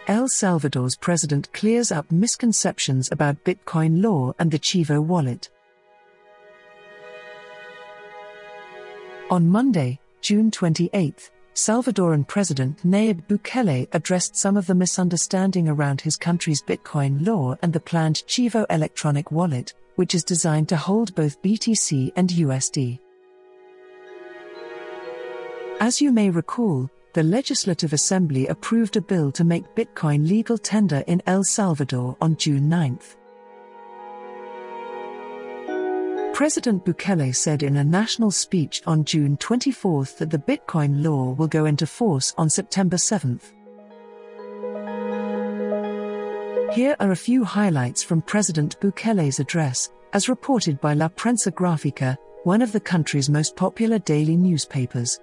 El Salvador's president clears up misconceptions about Bitcoin law and the Chivo wallet. On Monday, June 28, Salvadoran President Nayib Bukele addressed some of the misunderstanding around his country's Bitcoin law and the planned Chivo electronic wallet, which is designed to hold both BTC and USD. As you may recall, the Legislative Assembly approved a bill to make Bitcoin legal tender in El Salvador on June 9. President Bukele said in a national speech on June 24 that the Bitcoin law will go into force on September 7. Here are a few highlights from President Bukele's address, as reported by La Prensa Gráfica, one of the country's most popular daily newspapers.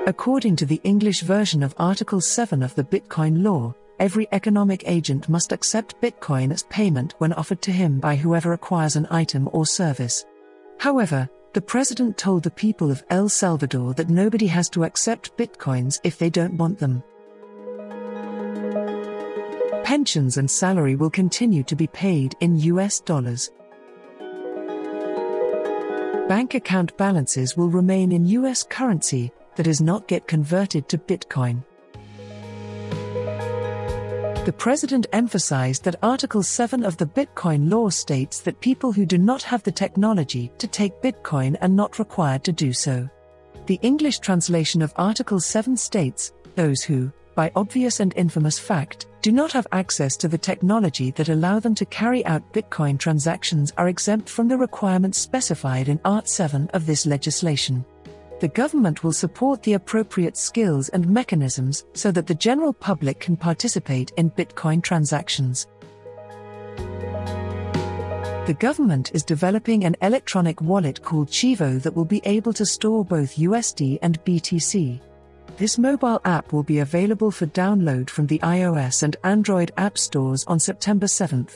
According to the English version of Article 7 of the Bitcoin law, every economic agent must accept Bitcoin as payment when offered to him by whoever acquires an item or service. However, the president told the people of El Salvador that nobody has to accept Bitcoins if they don't want them. Pensions and salary will continue to be paid in US dollars. Bank account balances will remain in US currency that is not yet converted to Bitcoin. The president emphasized that Article 7 of the Bitcoin law states that people who do not have the technology to take Bitcoin are not required to do so. The English translation of Article 7 states, those who, by obvious and infamous fact, do not have access to the technology that allow them to carry out Bitcoin transactions are exempt from the requirements specified in Art. 7 of this legislation. The government will support the appropriate skills and mechanisms so that the general public can participate in Bitcoin transactions. The government is developing an electronic wallet called Chivo that will be able to store both USD and BTC. This mobile app will be available for download from the iOS and Android app stores on September 7.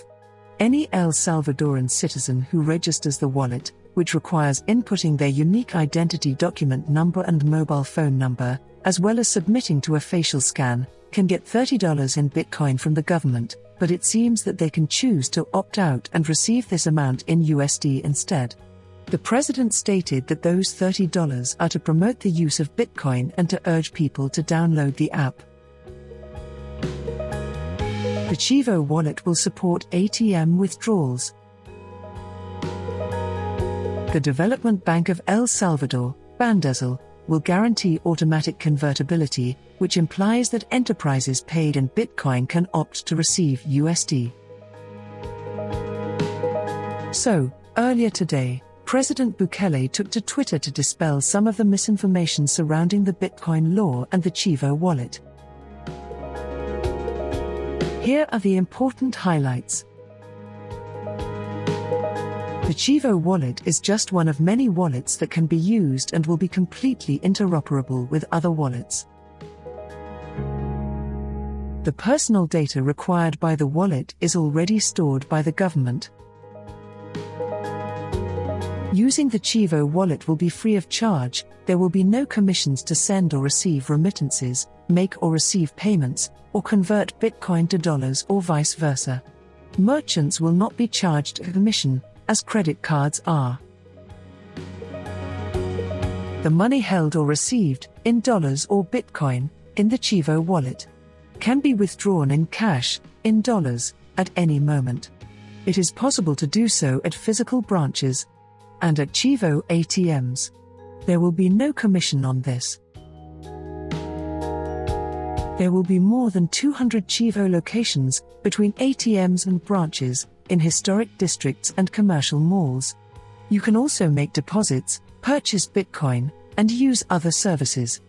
Any El Salvadoran citizen who registers the wallet, which requires inputting their unique identity document number and mobile phone number, as well as submitting to a facial scan, can get $30 in Bitcoin from the government, but it seems that they can choose to opt out and receive this amount in USD instead. The president stated that those $30 are to promote the use of Bitcoin and to urge people to download the app. The Chivo wallet will support ATM withdrawals. The Development Bank of El Salvador, Bandezel, will guarantee automatic convertibility, which implies that enterprises paid in Bitcoin can opt to receive USD. So, earlier today, President Bukele took to Twitter to dispel some of the misinformation surrounding the Bitcoin law and the Chivo wallet. Here are the important highlights. The Chivo wallet is just one of many wallets that can be used and will be completely interoperable with other wallets. The personal data required by the wallet is already stored by the government. Using the Chivo wallet will be free of charge. There will be no commissions to send or receive remittances, make or receive payments, or convert Bitcoin to dollars or vice versa. Merchants will not be charged a commission, as credit cards are. The money held or received, in dollars or Bitcoin, in the Chivo wallet, can be withdrawn in cash, in dollars, at any moment. It is possible to do so at physical branches and at Chivo ATMs. There will be no commission on this. There will be more than 200 Chivo locations, between ATMs and branches, in historic districts and commercial malls. You can also make deposits, purchase Bitcoin, and use other services.